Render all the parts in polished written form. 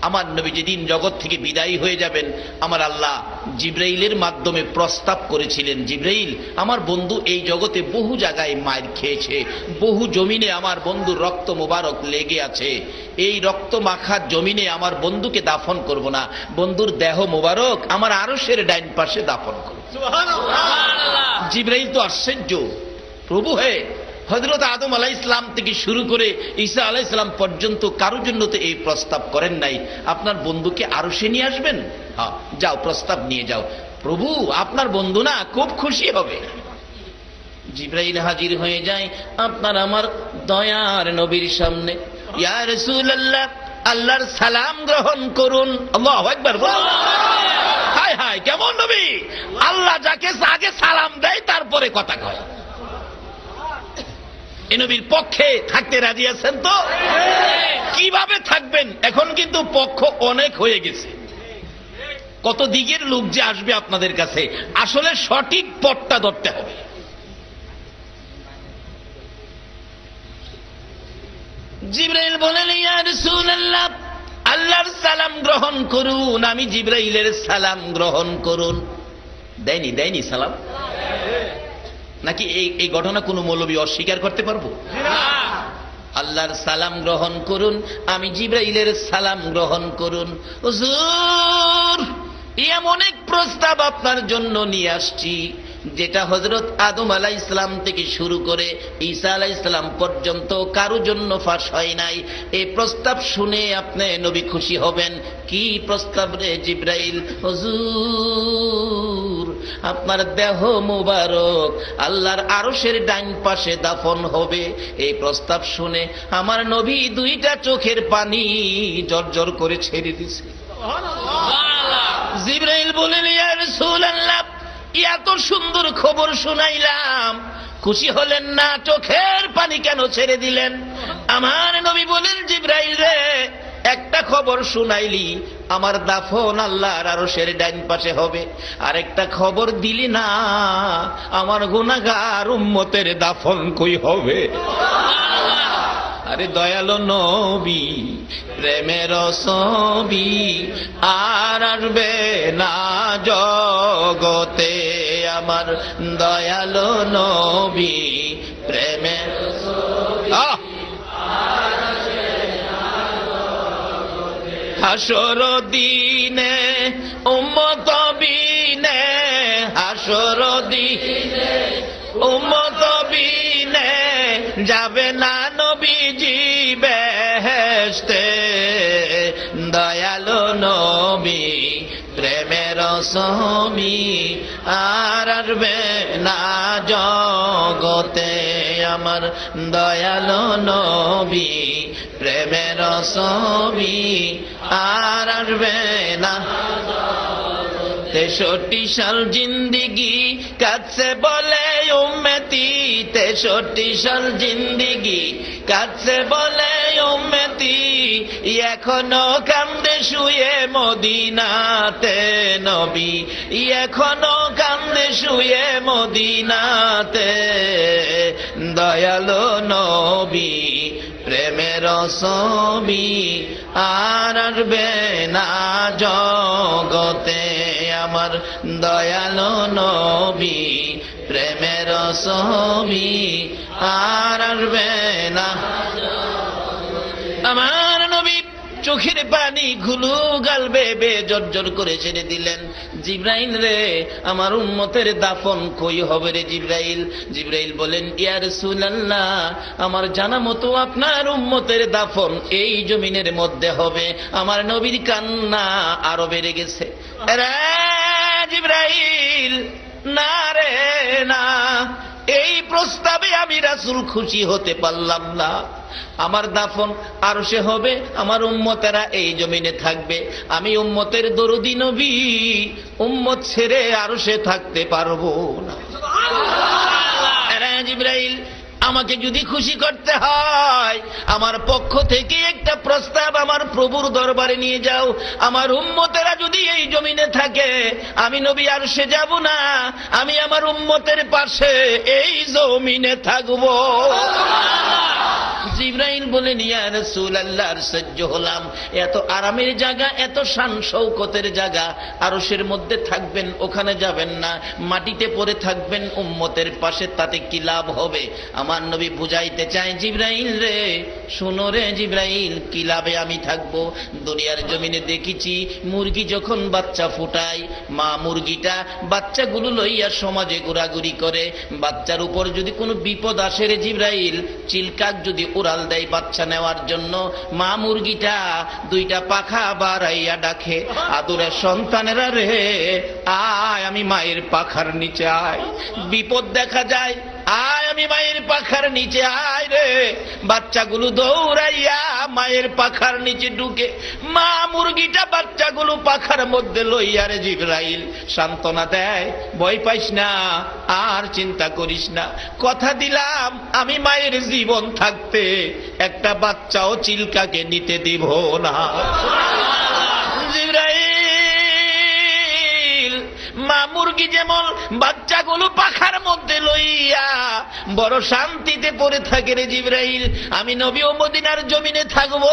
আমার নবী যেদিন জগৎ থেকে বিদায়ী হয়ে যাবেন, আমার আল্লাহ জিবরাইলের মাধ্যমে প্রস্তাব করেছিলেন, জিবরাইল, আমার বন্ধু এই জগতে বহু জায়গায় মার খেয়েছে, বহু জমিনে আমার বন্ধুর রক্ত মোবারক লেগে আছে, এই রক্ত মাখা জমিনে আমার বন্ধুকে দাফন করব না, বন্ধুর দেহ মোবারক আমার আরশের ডাইন পাশে দাফন করব। জিবরাইল তো আশ্চর্য, প্রভু হে, হযরত আদম আলাইহিস সালাম থেকে শুরু করে ঈসা আলাইহিস সালাম পর্যন্ত কারোর জন্য তো এই প্রস্তাব করেন নাই, আপনার বন্ধুকে আরশে নিয়ে আসবেন? হ্যাঁ, যাও প্রস্তাব নিয়ে যাও। প্রভু, আপনার বন্ধু না খুব খুশি হবে। জিবরাইল হাজির হয়ে যায় আপনার আমার দয়ার নবীর সামনে। ইয়া রাসূলুল্লাহ, আল্লাহর সালাম গ্রহণ করুন। আল্লাহু আকবার বলুন। হায় হায়, কেমন নবী! আল্লাহ যাকে আগে সালাম দেয় তারপরে কথা কয়। এই নবীর পক্ষে থাকতে রাজি আছেন তো? কিভাবে থাকবেন? এখন কিন্তু পক্ষ অনেক হয়ে গেছে, কত দিকের লোক যে আসবে আপনাদের কাছে, আসলে সঠিক পথটা ধরতে হবে। জিবরাইল বলেন, ইয়া রাসূলুল্লাহ, আল্লাহর সালাম গ্রহণ করুন। আমি জিবরাইলের সালাম গ্রহণ করুন। দেয়নি সালাম? নাকি এই ঘটনা কোনো মৌলবী অস্বীকার করতে পারবো? আল্লাহর সালাম গ্রহণ করুন, আমি জিবরাইলের সালাম গ্রহণ করুন। হুজুর, এমন এক প্রস্তাব আপনার জন্য নিয়ে আসছি যেটা হযরত আদম আলাইহিস সালাম থেকে শুরু করে ঈসা আলাইহিস সালাম পর্যন্ত কারো জন্য ফাঁস হয় নাই। এই প্রস্তাব শুনে আপনি নবী খুশি হবেন। কি প্রস্তাব রে জিবরাইল? হুজুর, আপনার দেহ মুবারক আল্লাহর আরশের ডাইন পাশে দাফন হবে। এই প্রস্তাব শুনে আমার নবী দুইটা চোখের পানি জর্জর করে ছেড়ে দিছে। জিবরাইল বলেন, ইয়া রাসূলুল্লাহ, এত সুন্দর খবর শুনাইলাম, খুশি হলেন না? চোখের পানি কেন ছেড়ে দিলেন? আমার নবী বলেন, জিবরাইল রে, একটা খবর শুনাইলি, আমার দাফন আল্লাহর আরশের ডাইন পাশে হবে। আরেকটা খবর দিলি না, আমার গুনাহগার উম্মতের দাফন কই হবে? আরে দয়ালো নবী, প্রেমের ছবি আর আসবে না জগতে, আমার দয়ালো নবী, প্রেমের ছবি আর আসবে না জগতে। হাসর দিনে উম্মত বিনে, হাসর দিনে উম্মত বিনে যাবে না নবীজি বেহেশতে। দয়ালো নবী, প্রেমের ছবি আর আসবে না জগতে, আমার দয়ালো নবী, প্রেমের ছবি আর আসবে না। 63 সাল জিন্দিগি কাছে বলে উম্মতি, 63 সাল জিন্দিগি কাছে বলে উম্মতি, এখনো কান্দে শুয়ে মদিনাতে নবী, এখনো কান্দে শুয়ে মদিনাতে। দয়ালো নবী, প্রেমের ছবি আর আসবে না জগতে, আমার দয়ালো নবী, প্রেমের ছবি আর আসবে না। আমার নবী চোখের পানি ঘুলু গাল বেবে জর্জর করে ছেড়ে দিলেন। জিবরাইল রে, আমার উম্মতের দাফন কই হবে রে জিবরাইল? জিবরাইল বলেন, ইয়া রাসূলুল্লাহ, আমার জানা মতো আপনার উম্মতের দাফন এই জমিনের মধ্যে হবে। আমার নবীর কান্না আরো বেড়ে গেছে। রে জিবরাইল, না রে না, এই প্রস্তাবে আমি রাসূল খুশি হতে পারলাম না। আমার দাফন আরশে হবে, আমার উম্মতেরা এই জমিনে থাকবে। আমি উম্মতের দরদি নবী, উম্মত ছেড়ে আরশে থাকতে পারবো না। জিবরাইল, আমাকে যদি খুশি করতে হয়, আমার পক্ষ থেকে একটা প্রস্তাব আমার প্রভুর দরবারে নিয়ে যাও। আমার উম্মতেরা যদি এই জমিনে থাকে, আমি নবী আরশে যাব না, আমি আমার উম্মতের পাশে এই জমিনে থাকবো। জিবরাইল বলেন, ইয়া রাসূলুল্লাহ, আর সহ্য হলাম। এত আরামের জায়গা, এত শান শৌকতের জায়গা, আরশের মধ্যে থাকবেন, ওখানে যাবেন না, মাটিতে পড়ে থাকবেন উম্মতের পাশে, তাতে কি লাভ হবে? আমার নবী বুঝাইতে চায়, জিবরাইল রে, শোনো রে জিবরাইল, কি লাভে আমি থাকবো? দুনিয়ার জমিনে দেখেছি মুরগি যখন বাচ্চা ফুটায়, মা মুরগিটা বাচ্চাগুলো লইয়া সমাজে ঘোরাঘুরি করে। বাচ্চার উপর যদি কোনো বিপদ আসে রে জিবরাইল, চিলকাক যদি উড়াল দেয় বাচ্চা নেওয়ার জন্য, মা মুরগিটা দুইটা পাখা বাড়াইয়া ডাকে, আদুরে সন্তানেরা রে, আয় আমি মায়ের পাখার নিচে আয়। বিপদ দেখা যায়, আয় আমি মায়ের পাখার নিচে আয় রে। বাচ্চাগুলো দৌড়াইয়া মায়ের পাখার নিচে ঢুকে, মা মুরগিটা বাচ্চাগুলো পাখার মধ্যে লইয়া রে জিবরাইল সান্ত্বনা দেয়, ভয় পাইস না, আর চিন্তা করিস না, কথা দিলাম আমি মায়ের জীবন থাকতে একটা বাচ্চাও চিলকাকে নিতে দিব না। জিবরাইল মা মুরগি যেমন বাচ্চাগুলো পাখার মধ্যে লইয়া বড় শান্তিতে পড়ে থাকে রে জিবরাইল, আমি নবী ও মদিনার জমিনে থাকবো,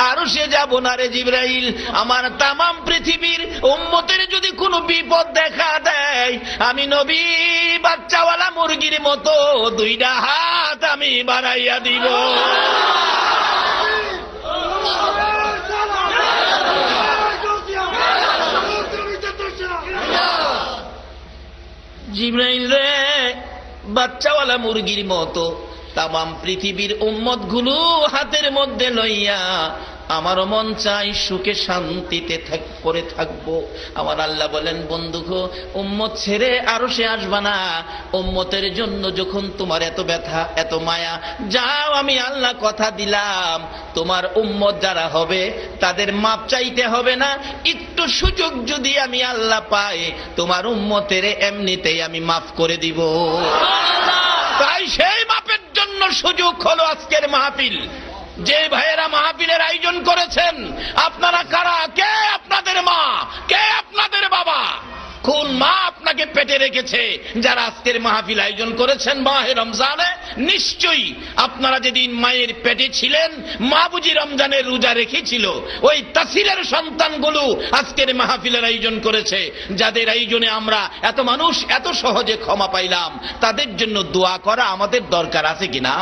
আর সে যাব না রে জিবরাইল। আমার তামাম পৃথিবীর উম্মতের যদি কোনো বিপদ দেখা দেয়, আমি নবী বাচ্চাওয়ালা মুরগির মতো দুইটা হাত আমি বাড়াইয়া দিব। জিবরাইল রে, বাচ্চাওয়ালা মুরগির মতো তামাম পৃথিবীর উম্মত গুলো হাতের মধ্যে লইয়া আমারও মন চাই সুখে শান্তিতে পড়ে থাকবো। আমার আল্লাহ বলেন, বন্ধু গো, উম্মত ছেড়ে আরো সে আসবা না। উম্মতের জন্য যখন তোমার এত ব্যথা, এত মায়া, যাও আমি আল্লাহ কথা দিলাম, তোমার উম্মত যারা হবে তাদের মাপ চাইতে হবে না। একটু সুযোগ যদি আমি আল্লাহ পাই, তোমার উম্মতের এমনিতেই আমি মাফ করে দিব। তাই সেই মাপের জন্য সুযোগ হলো আজকের মাহফিল। যে ভাইয়েরা মাহফিলের আয়োজন করেছেন, আপনারা কারা? কে আপনাদের মা? কে আপনাদের বাবা? কোন মা আপনাকে পেটে রেখেছে? যারা আজকের মাহফিল আয়োজন করেছেন মাহে রমজানে, নিশ্চয়ই আপনারা যেদিন মায়ের পেটে ছিলেন, মা বুঝি রমজানের রোজা রেখেছিল, ওই তাসিরের সন্তানগুলো আজকের মাহফিলের আয়োজন করেছে। যাদের আয়োজনে আমরা এত মানুষ এত সহজে ক্ষমা পাইলাম, তাদের জন্য দোয়া করা আমাদের দরকার আছে কিনা?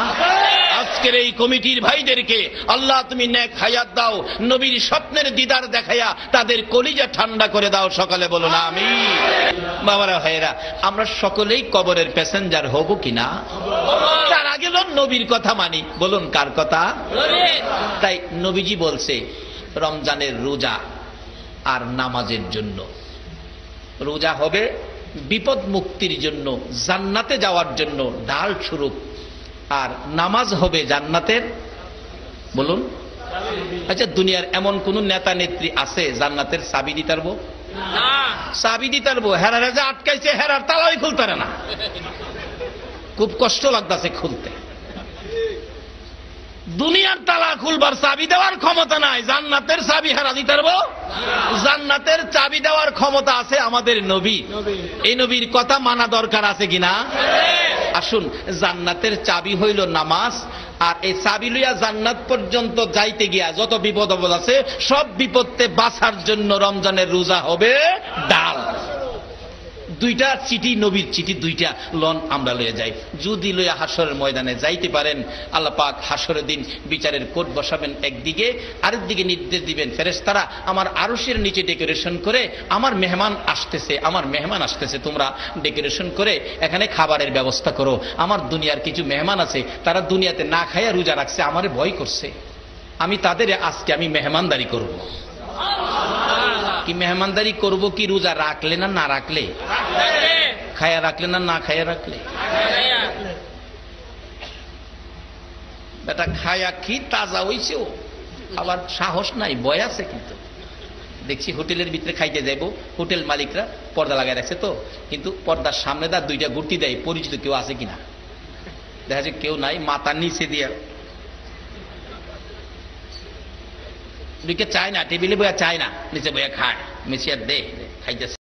আজকের এই কমিটির ভাইদেরকে আল্লাহ তুমি নেক হায়াত দাও, নবীর স্বপ্নের দিদার দেখাইয়া তাদের কলিজা ঠান্ডা করে দাও। সকালে বলুন আমিন। বাবারা ভাইয়েরা, আমরা সকলেই কবরের প্যাসেঞ্জার হব কিনা? তার আগে নবীর কথা মানি। বলুন কার কথা? তাই নবীজি বলছে রমজানের রোজা আর নামাজের জন্য। রোজা হবে বিপদ মুক্তির জন্য, জান্নাতে যাওয়ার জন্য ঢাল স্বরূপ, আর নামাজ হবে জান্নাতের, বলুন। আচ্ছা, দুনিয়ার এমন কোন নেতা নেত্রী আছে জান্নাতের চাবি দিতে পারবো? চাবি দিতে পারবো? হেরারে যে আটকাইছে, হেরার তালাই খুলতে পারে না, খুব কষ্ট লাগতেছে খুলতে। দুনিয়ার তালা খুলবার চাবি দেওয়ার ক্ষমতা নাই, জান্নাতের চাবি হেরা দিতে পারবো? জান্নাতের চাবি দেওয়ার ক্ষমতা আছে আমাদের নবী। এই নবীর কথা মানা দরকার আছে কিনা? আসুন, জান্নাতের চাবি হইল নামাজ, আর এই চাবি লইয়া জান্নাত পর্যন্ত যাইতে গিয়া যত বিপদ আপদ আছে সব বিপদে বাঁচার জন্য রমজানের রোজা হবে ডাল। দুইটা চিঠি, নবীর চিঠি দুইটা লন আমরা লইয়া যাই। যদি লইয়া হাসরের ময়দানে যাইতে পারেন, আল্লাহ পাক হাসরের দিন বিচারের কোর্ট বসাবেন একদিকে, আরেকদিকে নির্দেশ দিবেন ফেরেশতারা আমার আরশের নিচে ডেকোরেশন করে, আমার মেহমান আসতেছে, আমার মেহমান আসতেছে, তোমরা ডেকোরেশন করে এখানে খাবারের ব্যবস্থা করো। আমার দুনিয়ার কিছু মেহমান আছে, তারা দুনিয়াতে না খাইয়া রোজা রাখছে, আমারে ভয় করছে, আমি তাদের আজকে আমি মেহমানদারি করব। কি মেহমানদারি করব? কি রোজা রাখলে না না রাখলে? খায়া রাখলে না না খায়া রাখলে? বেটা খায়া কি তাজা হইছে, আবার সাহস নাই, ভয় আছে। কিন্তু দেখছি হোটেলের ভিতরে খাইতে যাইব, হোটেল মালিকরা পর্দা লাগাই রাখছে তো, কিন্তু পর্দার সামনে দা দুইটা গুটি দেয়, পরিচিত কেউ আছে কিনা দেখা যায় কেউ নাই, মাথার নিচে দিয়া চায় না, টেবিলে বইয়া চায় না, নিচে বইয়া খায়, মেশিয়ার দে খাইতেছে।